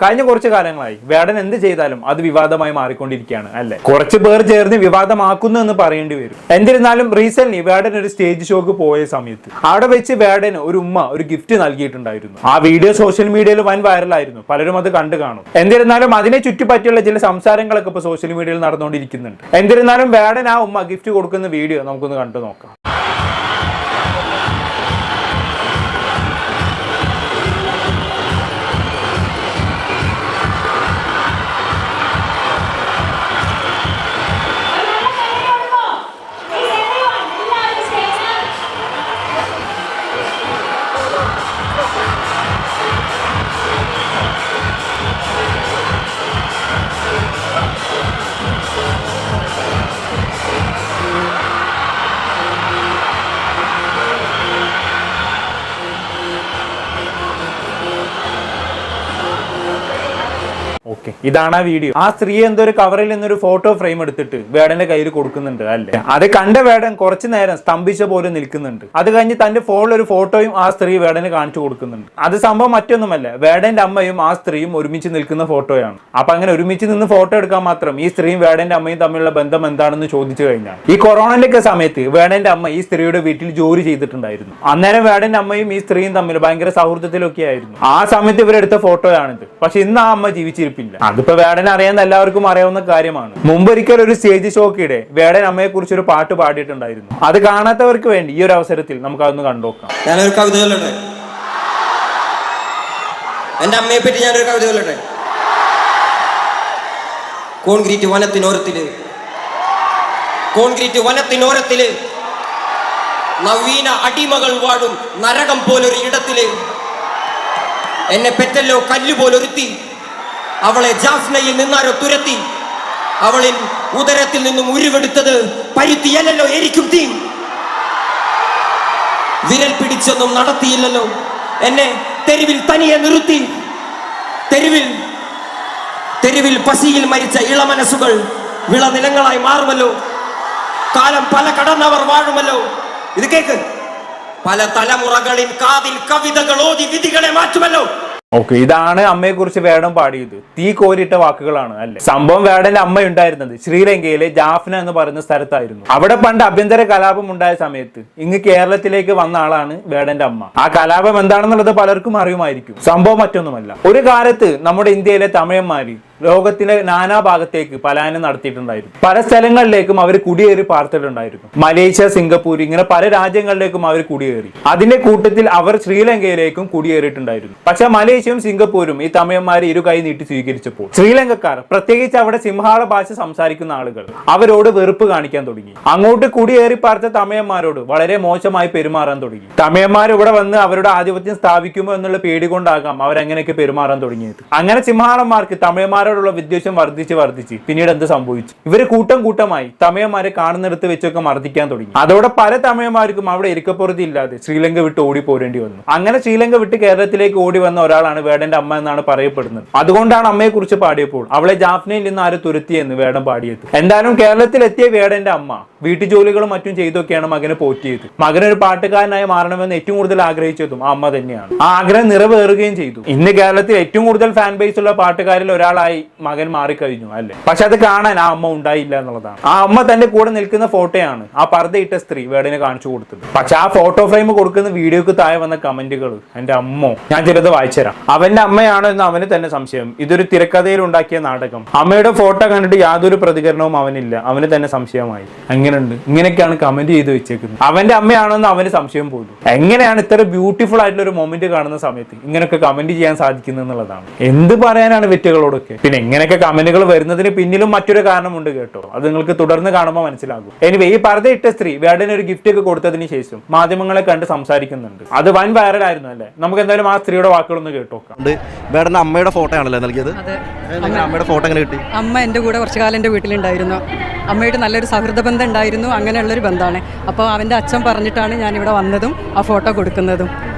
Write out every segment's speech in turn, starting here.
കഴിഞ്ഞ കുറച്ച് കാലങ്ങളായി വേടൻ എന്ത് ചെയ്താലും അത് വിവാദമായി മാറിക്കൊണ്ടിരിക്കുകയാണ് അല്ലെ. കുറച്ച് പേർ ചേർന്ന് വിവാദമാക്കുന്നു എന്ന് പറയേണ്ടി വരും. എന്നിരുന്നാലും റീസെന്റ് വേടൻ ഒരു സ്റ്റേജ് ഷോക്ക് പോയ സമയത്ത് അവിടെ വെച്ച് വേടന് ഒരു ഉമ്മ ഒരു ഗിഫ്റ്റ് നൽകിയിട്ടുണ്ടായിരുന്നു. ആ വീഡിയോ സോഷ്യൽ മീഡിയയിൽ വൻ വൈറലായിരുന്നു. പലരും അത് കണ്ടു കാണും. എന്നിരുന്നാലും അതിനെ ചുറ്റിപ്പറ്റിയുള്ള ചില സംസാരങ്ങളൊക്കെ ഇപ്പൊ സോഷ്യൽ മീഡിയയിൽ നടന്നുകൊണ്ടിരിക്കുന്നുണ്ട്. എന്നിരുന്നാലും വേടൻ ആ ഉമ്മ ഗിഫ്റ്റ് കൊടുക്കുന്ന വീഡിയോ നമുക്കൊന്ന് കണ്ടു നോക്കാം. ഓക്കെ, ഇതാണ് ആ വീഡിയോ. ആ സ്ത്രീ എന്തൊരു കവറിൽ നിന്നൊരു ഫോട്ടോ ഫ്രെയിം എടുത്തിട്ട് വേടന്റെ കയ്യിൽ കൊടുക്കുന്നുണ്ട് അല്ലേ. അത് കണ്ട വേടൻ കുറച്ചു നേരം സ്തംഭിച്ച പോലെ നിൽക്കുന്നുണ്ട്. അത് കഴിഞ്ഞ് തന്റെ ഫോണിൽ ഒരു ഫോട്ടോയും ആ സ്ത്രീ വേടന് കാണിച്ചു കൊടുക്കുന്നുണ്ട്. അത് സംഭവം മറ്റൊന്നുമല്ല, വേടന്റെ അമ്മയും ആ സ്ത്രീയും ഒരുമിച്ച് നിൽക്കുന്ന ഫോട്ടോയാണ്. അപ്പൊ അങ്ങനെ ഒരുമിച്ച് നിന്ന് ഫോട്ടോ എടുക്കാൻ മാത്രം ഈ സ്ത്രീയും വേടന്റെ അമ്മയും തമ്മിലുള്ള ബന്ധം എന്താണെന്ന് ചോദിച്ചു കഴിഞ്ഞാൽ, ഈ കൊറോണന്റെ ഒക്കെ സമയത്ത് വേടന്റെ അമ്മ ഈ സ്ത്രീയുടെ വീട്ടിൽ ജോലി ചെയ്തിട്ടുണ്ടായിരുന്നു. അന്നേരം വേടന്റെ അമ്മയും ഈ സ്ത്രീയും തമ്മിൽ ഭയങ്കര സൗഹൃദത്തിലൊക്കെ ആയിരുന്നു. ആ സമയത്ത് ഇവരെടുത്ത ഫോട്ടോയാണിത്. പക്ഷെ ഇന്ന് ആ അമ്മ ജീവിച്ചിരിപ്പില്ല. അതിപ്പോ വേടൻ അറിയാൻ എല്ലാവർക്കും അറിയാവുന്ന കാര്യമാണ്. മുമ്പൊരിക്കൽ ഒരു സ്റ്റേജ് ഷോക്കിടെ വേടൻ അമ്മയെ കുറിച്ച് ഒരു പാട്ട് പാടിയിട്ടുണ്ടായിരുന്നു. അത് കാണാത്തവർക്ക് വേണ്ടി ഈ ഒരു അവസരത്തിൽ നമുക്ക് അതൊന്ന് കണ്ടുനോക്കാം. ഞാനൊരു കവിത ചൊല്ലട്ടെ. എന്റെ അമ്മയെ പറ്റി ഞാനൊരു കവിത ചൊല്ലട്ടെ. കോൺക്രീറ്റ് വനത്തിനോരത്തില് നവീന അടിമകൾ വാഴും നരകം പോലൊരു ഇടത്തില് എന്നെ പെറ്റല്ലോ കല്ലുപോലൊരുത്തി, അവളെ ജാഫ്നയിൽ നിന്നാരോ തുരത്തി, അവളിൽ ഉദരത്തിൽ നിന്നും ഉരുവെടുത്തത് പരുത്തിയല്ലോ എരിക്കും തീ, വിരൽ പിടിച്ചൊന്നും നടത്തിയില്ലല്ലോ എന്നെ തെരുവിൽ തനിയെ നിർത്തി, തെരുവിൽ പസിയിൽ മരിച്ച ഇളമനസ്സുകൾ വിളനിലങ്ങളായി മാറുമല്ലോ, കാലം പല കടന്നവർ വാഴുമല്ലോ. ഇത് കേക്ക്, പല തലമുറകളിൽ കാതിൽ കവിതകൾ ഓതി വിധികളെ മാറ്റുമല്ലോ. ഓക്കെ, ഇതാണ് അമ്മയെ കുറിച്ച് വേടൻ പാടിയത്. തീ കോരിട്ട വാക്കുകളാണ് അല്ലെ. സംഭവം വേടന്റെ അമ്മ ഉണ്ടായിരുന്നത് ശ്രീലങ്കയിലെ ജാഫ്ന എന്ന് പറയുന്ന സ്ഥലത്തായിരുന്നു. അവിടെ പണ്ട് ആഭ്യന്തര കലാപം ഉണ്ടായ സമയത്ത് ഇങ്ങ് കേരളത്തിലേക്ക് വന്ന ആളാണ് വേടന്റെ അമ്മ. ആ കലാപം എന്താണെന്നുള്ളത് പലർക്കും അറിയുമായിരിക്കും. സംഭവം മറ്റൊന്നുമല്ല, ഒരു കാലത്ത് നമ്മുടെ ഇന്ത്യയിലെ തമിഴന്മാര് ലോകത്തിലെ നാനാഭാഗത്തേക്ക് പലായനം നടത്തിയിട്ടുണ്ടായിരുന്നു. പല സ്ഥലങ്ങളിലേക്കും അവർ കുടിയേറി പാർത്തിട്ടുണ്ടായിരുന്നു. മലേഷ്യ, സിംഗപ്പൂർ, ഇങ്ങനെ പല രാജ്യങ്ങളിലേക്കും അവർ കുടിയേറി. അതിന്റെ കൂട്ടത്തിൽ അവർ ശ്രീലങ്കയിലേക്കും കുടിയേറിയിട്ടുണ്ടായിരുന്നു. പക്ഷെ മലേഷ്യയും സിംഗപ്പൂരും ഈ തമിഴന്മാരെ ഇരു കൈ നീട്ടി സ്വീകരിച്ചപ്പോൾ ശ്രീലങ്കക്കാർ, പ്രത്യേകിച്ച് അവിടെ സിംഹാള ഭാഷ സംസാരിക്കുന്ന ആളുകൾ, അവരോട് വെറുപ്പ് കാണിക്കാൻ തുടങ്ങി. അങ്ങോട്ട് കുടിയേറി പാർത്ത തമിഴന്മാരോട് വളരെ മോശമായി പെരുമാറാൻ തുടങ്ങി. തമിഴന്മാർ ഇവിടെ വന്ന് അവരുടെ ആധിപത്യം സ്ഥാപിക്കുമോ എന്നുള്ള പേടി കൊണ്ടാകാം അവരങ്ങനെയൊക്കെ പെരുമാറാൻ തുടങ്ങിയത്. അങ്ങനെ സിംഹാളന്മാർക്ക് തമിഴന്മാരോടുള്ള വിദ്വേഷം വർദ്ധിച്ച് പിന്നീട് എന്ത് സംഭവിച്ചു? ഇവര് കൂട്ടമായി തമിഴന്മാരെ കാണുന്നിടത്ത് വെച്ചൊക്കെ മർദ്ദിക്കാൻ തുടങ്ങി. അതോടെ പല തമിഴന്മാർക്കും അവിടെ ഇരിക്കപ്പുറത്തി ഇല്ലാതെ ശ്രീലങ്ക വിട്ട് ഓടി പോരേണ്ടി വന്നു. അങ്ങനെ ശ്രീലങ്ക വിട്ട് കേരളത്തിലേക്ക് ഓടി വന്ന ഒരാളാണ് വേടന്റെ അമ്മ എന്നാണ് പറയപ്പെടുന്നത്. അതുകൊണ്ടാണ് അമ്മയെ കുറിച്ച് പാടിയപ്പോൾ അവളെ ജാഫ്നയിൽ നിന്ന് ആര് തുരത്തിയെന്ന് വേടൻ പാടിയത്. എന്തായാലും കേരളത്തിലെത്തിയ വേടന്റെ അമ്മ വീട്ടുജോലികളും മറ്റും ചെയ്തൊക്കെയാണ് മകനെ പോറ്റിയത്. മകനൊരു പാട്ടുകാരനായി മാറണമെന്ന് ഏറ്റവും കൂടുതൽ ആഗ്രഹിച്ചതും ആ അമ്മ തന്നെയാണ്. ആ ആഗ്രഹം നിറവേറുകയും ചെയ്തു. ഇന്ന് കേരളത്തിൽ ഏറ്റവും കൂടുതൽ ഫാൻ ബേസ് ഉള്ള പാട്ടുകാരിൽ ഒരാളായി മകൻ മാറിക്കഴിഞ്ഞു അല്ലെ. പക്ഷെ അത് കാണാൻ ആ അമ്മ ഉണ്ടായില്ല എന്നുള്ളതാണ്. ആ അമ്മ തന്റെ കൂടെ നിൽക്കുന്ന ഫോട്ടോയാണ് ആ പർദ്ദയിട്ട സ്ത്രീ വേടനെ കാണിച്ചു കൊടുത്തത്. പക്ഷെ ആ ഫോട്ടോ ഫ്രെയിം കൊടുക്കുന്ന വീഡിയോക്ക് താഴെ വന്ന കമന്റുകൾ എന്റെ അമ്മോ, ഞാൻ ചിലത് വായിച്ചുതരാം. അവന്റെ അമ്മയാണോ എന്ന് അവന് തന്നെ സംശയം. ഇതൊരു തിരക്കഥയിൽ ഉണ്ടാക്കിയ നാടകം. അമ്മയുടെ ഫോട്ടോ കണ്ടിട്ട് യാതൊരു പ്രതികരണവും അവനില്ല. അവന് തന്നെ സംശയമായി. എങ്ങനെയുണ്ട്, ഇങ്ങനെയൊക്കെയാണ് കമന്റ് ചെയ്ത് വെച്ചേക്കുന്നത്. അവന്റെ അമ്മയാണോ എന്ന് അവന് സംശയം പോലും. എങ്ങനെയാണ് ഇത്ര ബ്യൂട്ടിഫുൾ ആയിട്ടുള്ള ഒരു മൊമെന്റ് കാണുന്ന സമയത്ത് ഇങ്ങനെയൊക്കെ കമന്റ് ചെയ്യാൻ സാധിക്കുന്നത് എന്നുള്ളതാണ്. എന്ത് പറയാനാണ് വ്യക്തികളോടൊക്കെ. പിന്നെ ഇങ്ങനെയൊക്കെ കമന്റുകൾ വരുന്നതിന് പിന്നിലും മറ്റൊരു കാരണമുണ്ട് കേട്ടോ. അത് നിങ്ങൾക്ക് തുടർന്ന് കാണുമ്പോൾ മനസ്സിലാകും. എനിവേ, ഈ പർദ്ദയിട്ട സ്ത്രീ വേടന് ഒരു ഗിഫ്റ്റ് ഒക്കെ കൊടുത്തതിന് ശേഷം മാധ്യമങ്ങളെ കണ്ട് സംസാരിക്കുന്നുണ്ട്. അത് വൻ വൈറലായിരുന്നു അല്ലേ. നമുക്ക് എന്തായാലും ആ സ്ത്രീയുടെ വാക്കുകളൊന്ന് കേട്ടോക്കാം. വേടന്റെ അമ്മയുടെ ഫോട്ടോ ആണല്ലോ നൽകിയത്. അമ്മയുടെ ഫോട്ടോ എങ്ങനെ കിട്ടി? അമ്മ എൻ്റെ കൂടെ കുറച്ചു കാലം എൻ്റെ വീട്ടിലുണ്ടായിരുന്നു. അമ്മയായിട്ട് നല്ലൊരു സൗഹൃദ ബന്ധം ഉണ്ടായിരുന്നു. അങ്ങനെയുള്ളൊരു ബന്ധമാണ്. അപ്പോൾ അവൻ്റെ അച്ഛൻ പറഞ്ഞിട്ടാണ് ഞാനിവിടെ വന്നതും ആ ഫോട്ടോ കൊടുക്കുന്നതും.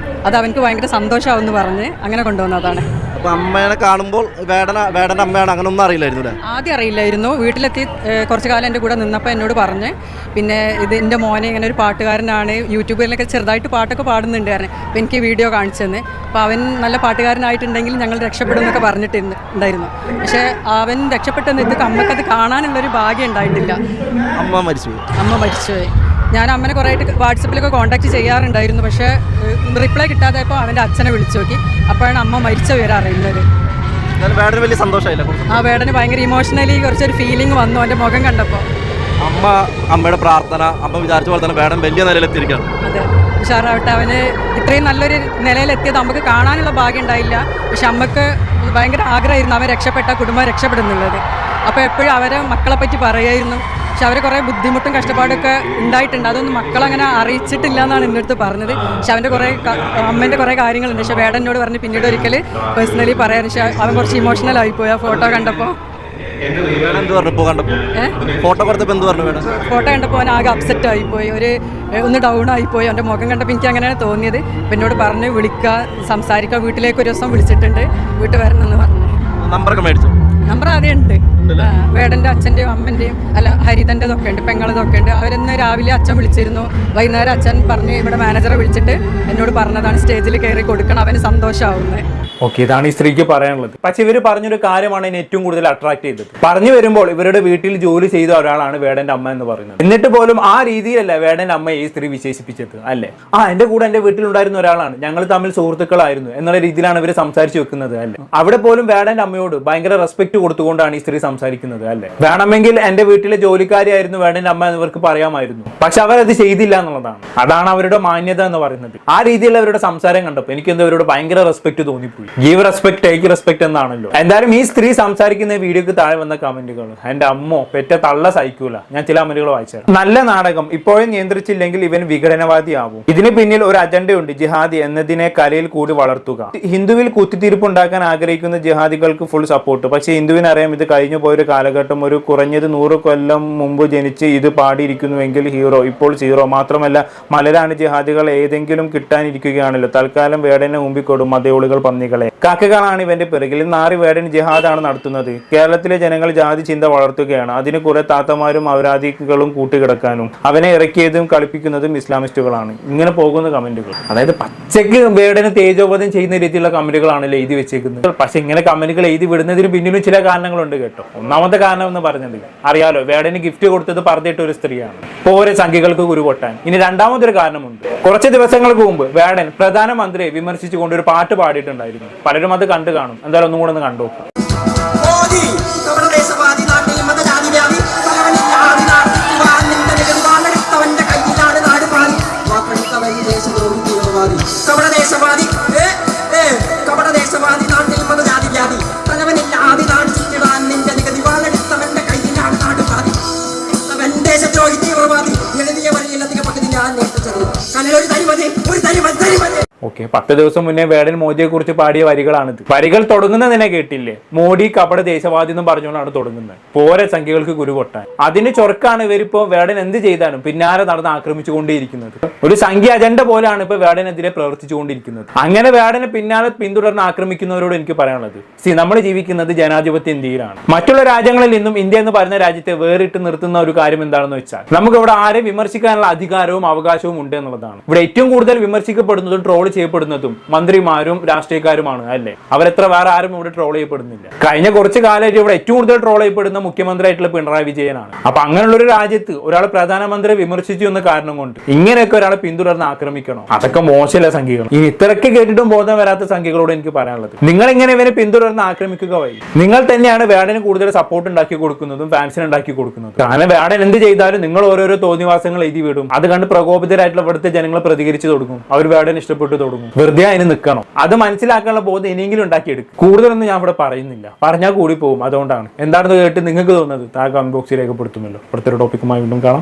അത് അവനക്ക് ഭയങ്കര സന്തോഷമാവെന്ന് പറഞ്ഞ് അങ്ങനെ കൊണ്ടുവന്നതാണ്. അപ്പൊ അമ്മേനെ കാണുമ്പോൾ വേടന്റെ അമ്മയാണ്, അങ്ങനെ ഒന്നും അറിയില്ലായിരുന്നു അല്ലേ? ആദ്യം അറിയില്ലായിരുന്നു. വീട്ടിലെത്തി കുറച്ച് കാലം എൻ്റെ കൂടെ നിന്നപ്പോൾ എന്നോട് പറഞ്ഞ്, പിന്നെ ഇത് എൻ്റെ മോനെ ഇങ്ങനെ ഒരു പാട്ടുകാരനാണ്, യൂട്യൂബിലൊക്കെ ചെറുതായിട്ട് പാട്ടൊക്കെ പാടുന്നുണ്ട് കാരണം. അപ്പോൾ എനിക്ക് വീഡിയോ കാണിച്ചു തന്നെ. അപ്പോൾ അവൻ നല്ല പാട്ടുകാരനായിട്ടുണ്ടെങ്കിൽ ഞങ്ങൾ രക്ഷപ്പെടും എന്നൊക്കെ പറഞ്ഞിട്ടുണ്ടായിരുന്നു. പക്ഷേ അവൻ രക്ഷപ്പെട്ടെന്ന് എത്തിയിട്ട് അമ്മക്കത് കാണാനുള്ളൊരു ഭാഗ്യം ഉണ്ടായിട്ടില്ല. അമ്മ മരിച്ചുപോയി. ഞാൻ അമ്മനെ കുറേ ആയിട്ട് വാട്സപ്പിലൊക്കെ കോൺടാക്ട് ചെയ്യാറുണ്ടായിരുന്നു. പക്ഷേ റിപ്ലൈ കിട്ടാതായപ്പോൾ അവൻ്റെ അച്ഛനെ വിളിച്ചു നോക്കി. അപ്പോഴാണ് അമ്മ മരിച്ച വിവരം അറിയുന്നത്. വേടന് വലിയ സന്തോഷമായില്ല? ആ വേടന് ഭയങ്കര ഇമോഷണലി കുറച്ചൊരു ഫീലിംഗ് വന്നു അവൻ്റെ മുഖം കണ്ടപ്പോൾ. അമ്മയുടെ പ്രാർത്ഥന, അമ്മ വിചാരിച്ച പോലെ തന്നെ വേടൻ വലിയ നിലയിലെത്തിയിരിക്കുകയാണ്. അതെ, ഉഷാറാവട്ടെ. അവന് ഇത്രയും നല്ലൊരു നിലയിലെത്തിയത് നമുക്ക് കാണാനുള്ള ഭാഗ്യം ഉണ്ടായില്ല. പക്ഷെ അമ്മക്ക് ഭയങ്കര ആഗ്രഹമായിരുന്നു അവൻ രക്ഷപ്പെട്ട കുടുംബം രക്ഷപ്പെടുന്നുള്ളത്. അപ്പോൾ എപ്പോഴും അവരെ മക്കളെ പറ്റി പറയുമായിരുന്നു. പക്ഷെ അവർ കുറേ ബുദ്ധിമുട്ടും കഷ്ടപ്പാടൊക്കെ ഉണ്ടായിട്ടുണ്ട്. അതൊന്നും മക്കളങ്ങനെ അറിയിച്ചിട്ടില്ല എന്നാണ് എൻ്റെ അടുത്ത് പറഞ്ഞത്. പക്ഷെ അവൻ്റെ അമ്മേൻ്റെ കുറേ കാര്യങ്ങളുണ്ട്. പക്ഷെ വേടനോട് പറഞ്ഞ് പിന്നീട് ഒരിക്കൽ പേഴ്സണലി പറയാൻ. പക്ഷെ അവൻ കുറച്ച് ഇമോഷണൽ ആയിപ്പോയി ആ ഫോട്ടോ കണ്ടപ്പോൾ. ഫോട്ടോ കണ്ടപ്പോൾ അവൻ ആകെ അപ്സെറ്റ് ആയിപ്പോയി, ഒന്ന് ഡൗൺ ആയിപ്പോയി. അവൻ്റെ മുഖം കണ്ടപ്പോൾ എനിക്ക് അങ്ങനെയാണ് തോന്നിയത്. അപ്പം എന്നോട് പറഞ്ഞ് വിളിക്കുക, സംസാരിക്കുക, വീട്ടിലേക്ക് ഒരു ദിവസം വിളിച്ചിട്ടുണ്ട്, വീട്ടിൽ വരണമെന്ന് പറഞ്ഞു. നമ്പർ ആദ്യം ഉണ്ട്. വേടൻ്റെ അച്ഛൻ്റെയും അമ്മൻ്റെയും ഹരിതൻ്റെതൊക്കെ ഉണ്ട്, പെങ്ങളതൊക്കെ ഉണ്ട്. അവരിന്ന് രാവിലെ അച്ഛൻ വിളിച്ചിരുന്നു, വൈകുന്നേരം അച്ഛൻ പറഞ്ഞ് ഇവിടെ മാനേജറെ വിളിച്ചിട്ട് എന്നോട് പറഞ്ഞതാണ് സ്റ്റേജിൽ കയറി കൊടുക്കണം, അവന് സന്തോഷമാവുന്നത്. ഓക്കെ, ഇതാണ് ഈ സ്ത്രീക്ക് പറയാനുള്ളത്. പക്ഷെ ഇവർ പറഞ്ഞൊരു കാര്യമാണ് എന്നെ ഏറ്റവും കൂടുതൽ അട്രാക്ട് ചെയ്തത്. പറഞ്ഞു വരുമ്പോൾ ഇവരുടെ വീട്ടിൽ ജോലി ചെയ്ത ഒരാളാണ് വേടന്റെ അമ്മ എന്ന് പറയുന്നത്. എന്നിട്ട് പോലും ആ രീതിയിലല്ല വേടന്റെ അമ്മയെ ഈ സ്ത്രീ വിശേഷിപ്പിച്ചത് അല്ലേ. എന്റെ കൂടെ എന്റെ വീട്ടിലുണ്ടായിരുന്ന ഒരാളാണ്, ഞങ്ങൾ തമ്മിൽ സുഹൃത്തുക്കളായിരുന്നു എന്നുള്ള രീതിയിലാണ് ഇവർ സംസാരിച്ചു വെക്കുന്നത് അല്ലേ. അവിടെ പോലും വേടന്റെ അമ്മയോട് ഭയങ്കര റെസ്പെക്ട് കൊടുത്തുകൊണ്ടാണ് ഈ സ്ത്രീ സംസാരിക്കുന്നത് അല്ലേ. വേണമെങ്കിൽ എന്റെ വീട്ടിലെ ജോലിക്കാരിയായിരുന്നു വേടന്റെ അമ്മ എന്ന് ഇവർക്ക് പറയാമായിരുന്നു. പക്ഷെ അവരത് ചെയ്തില്ല എന്നുള്ളതാണ്. അതാണ് അവരുടെ മാന്യത എന്ന് പറയുന്നത്. ആ രീതിയിൽ അവരുടെ സംസാരം കണ്ടപ്പോൾ എനിക്കെന്തോ അവരോട് ഭയങ്കര റെസ്പെക്ട് തോന്നിപ്പോയി. ഗീവ് റെസ്പെക്ട് ടേക്ക് റെസ്പെക്ട് എന്നാണല്ലോ. എന്തായാലും ഈ സ്ത്രീ സംസാരിക്കുന്ന വീഡിയോക്ക് താഴെ വന്ന കമന്റുകൾ എന്റെ അമ്മോ പെറ്റ തള്ള സഹിക്കൂല. ഞാൻ ചില കമന്റുകൾ വായിച്ചു. നല്ല നാടകം, ഇപ്പോഴും നിയന്ത്രിച്ചില്ലെങ്കിൽ ഇവൻ വിഘടനവാദിയാവും. ഇതിന് പിന്നിൽ ഒരു അജണ്ടയുണ്ട്, ജിഹാദി എന്നതിനെ കലയിൽ കൂടി വളർത്തുക. ഹിന്ദുവിൽ കുത്തിത്തിരിപ്പ് ഉണ്ടാക്കാൻ ആഗ്രഹിക്കുന്ന ജിഹാദികൾക്ക് ഫുൾ സപ്പോർട്ട്. പക്ഷെ ഹിന്ദുവിനറിയാം ഇത് കഴിഞ്ഞു പോയൊരു കാലഘട്ടം. ഒരു കുറഞ്ഞത് 100 കൊല്ലം മുമ്പ് ജനിച്ച് ഇത് പാടിയിരിക്കുന്നുവെങ്കിൽ ഹീറോ, ഇപ്പോൾ സീറോ. മാത്രമല്ല മലരാണ് ജിഹാദികൾ ഏതെങ്കിലും കിട്ടാനിരിക്കുകയാണല്ലോ. തൽക്കാലം വേടനെ മുമ്പിക്കൊടും മതയോളികൾ പന്നികളെ. കാക്കകളാണ് ഇവന്റെ പിറകിൽ. നാറി വേടൻ ജിഹാദാണ് നടത്തുന്നത്. കേരളത്തിലെ ജനങ്ങൾ ജാതി ചിന്ത വളർത്തുകയാണ്. അതിന് കുറെ താത്തമാരും അവരാധികളും കൂട്ടുകിടക്കാനും. അവനെ ഇറക്കിയതും കളിപ്പിക്കുന്നതും ഇസ്ലാമിസ്റ്റുകളാണ്. ഇങ്ങനെ പോകുന്ന കമന്റുകൾ, അതായത് പച്ചക്ക് വേടന് തേജോവധം ചെയ്യുന്ന രീതിയിലുള്ള കമന്റുകളാണല്ലോ എഴുതി വെച്ചേക്കുന്നത്. പക്ഷെ ഇങ്ങനെ കമന്റുകൾ എഴുതി വിടുന്നതിന് പിന്നിലും ചില കാരണങ്ങളുണ്ട് കേട്ടോ. ഒന്നാമത്തെ കാരണം എന്ന് പറഞ്ഞത് അറിയാലോ, വേടന് ഗിഫ്റ്റ് കൊടുത്തത് പറഞ്ഞിട്ട് ഒരു സ്ത്രീയാണ്. പോരെ സംഖ്യകൾക്ക് കുരുപൊട്ടാൻ. ഇനി രണ്ടാമതൊരു കാരണമുണ്ട്. കുറച്ച് ദിവസങ്ങൾക്ക് മുമ്പ് വേടൻ പ്രധാനമന്ത്രിയെ വിമർശിച്ചുകൊണ്ട് ഒരു പാട്ട് പാടിയിട്ടുണ്ടായിരുന്നു. പലരും അത് കണ്ടു കാണും. എന്തായാലും ഒന്നും കൂടെ ഒന്ന് കണ്ടു. ഓക്കെ, 10 ദിവസം മുന്നേ വേടൻ മോദിയെ കുറിച്ച് പാടിയ വരികളാണിത്. വരികൾ തുടങ്ങുന്നത് തന്നെ കേട്ടില്ലേ? മോഡി കപട ദേശവാദി എന്നും പറഞ്ഞുകൊണ്ടാണ് തുടങ്ങുന്നത്. പോരെ സംഖ്യകൾക്ക് കുരുപൊട്ടാൻ. അതിന് ചൊറക്കാണ് ഇവരിപ്പോ വേടൻ എന്ത് ചെയ്താലും പിന്നാലെ നടന്ന് ആക്രമിച്ചുകൊണ്ടിരിക്കുന്നത്. ഒരു സംഖ്യ അജണ്ട പോലെയാണ് ഇപ്പൊ വേടനെതിരെ പ്രവർത്തിച്ചുകൊണ്ടിരിക്കുന്നത്. അങ്ങനെ വേടനെ പിന്നാലെ പിന്തുടർന്ന് ആക്രമിക്കുന്നവരോട് എനിക്ക് പറയാനുള്ളത്, നമ്മൾ ജീവിക്കുന്നത് ജനാധിപത്യ ഇന്ത്യയിലാണ്. മറ്റുള്ള രാജ്യങ്ങളിൽ നിന്നും ഇന്ത്യ എന്ന് പറയുന്ന രാജ്യത്തെ വേറിട്ട് നിർത്തുന്ന ഒരു കാര്യം എന്താണെന്ന് വെച്ചാൽ നമുക്ക് ഇവിടെ ആരെ വിമർശിക്കാനുള്ള അധികാരവും അവകാശവും ഉണ്ട് എന്നുള്ളതാണ്. ഇവിടെ ഏറ്റവും കൂടുതൽ വിമർശിക്കപ്പെടുന്നതും ട്രോൾ ചെയ്യപ്പെടുന്നതും മന്ത്രിമാരും രാഷ്ട്രീയക്കാരുമാണ് അല്ലേ. അവരെത്ര വേറെ ആരും ഇവിടെ ട്രോൾ ചെയ്യപ്പെടുന്നില്ല. കഴിഞ്ഞ കുറച്ച് കാലമായിട്ട് ഇവിടെ ഏറ്റവും കൂടുതൽ ട്രോൾ ചെയ്യപ്പെടുന്ന മുഖ്യമന്ത്രിയായിട്ടുള്ള പിണറായി വിജയനാണ്. അപ്പൊ അങ്ങനെയുള്ള ഒരു രാജ്യത്ത് ഒരാൾ പ്രധാനമന്ത്രിയെ വിമർശിച്ചു എന്ന കാരണം കൊണ്ട് ഇങ്ങനെയൊക്കെ ഒരാളെ പിന്തുടർന്ന് ആക്രമിക്കണോ? അതൊക്കെ മോശമല്ല സംഖ്യകൾ. ഈ ഇത്രയൊക്കെ കേട്ടിട്ടും ബോധം വരാത്ത സംഖ്യകളോട് എനിക്ക് പറയാനുള്ളത്, നിങ്ങൾ ഇങ്ങനെ ഇവനെ പിന്തുടർന്ന് ആക്രമിക്കുക വഴി നിങ്ങൾ തന്നെയാണ് വേടന് കൂടുതൽ സപ്പോർട്ട് ഉണ്ടാക്കി കൊടുക്കുന്നതും ഫാൻസിന് ഉണ്ടാക്കി കൊടുക്കുന്നതും. കാരണം വേടൻ എന്ത് ചെയ്താലും നിങ്ങൾ ഓരോരോ തോന്നിവാസങ്ങൾ എഴുതി വിടും. അത് കണ്ട് പ്രകോപിതരായിട്ടുള്ള ഇവിടുത്തെ ജനങ്ങൾ പ്രതികരിച്ചു തുടങ്ങും. അവർ വേടൻ ഇഷ്ടപ്പെട്ടു തുടങ്ങും. വെറുതെ അതിന് നിൽക്കണം. അത് മനസ്സിലാക്കാനുള്ള ബോധം ഇനിയെങ്കിലും ഉണ്ടാക്കിയെടുക്കും. കൂടുതലൊന്നും ഞാൻ ഇവിടെ പറയുന്നില്ല, പറഞ്ഞാൽ കൂടി പോകും. അതുകൊണ്ടാണ്. എന്താണെന്ന് കേട്ട് നിങ്ങൾക്ക് തോന്നുന്നത് താഴെ കമന്റ് ബോക്സിൽ രേഖപ്പെടുത്തുമല്ലോ. അടുത്തൊരു ടോപ്പിക്കുമായി വീണ്ടും കാണാം.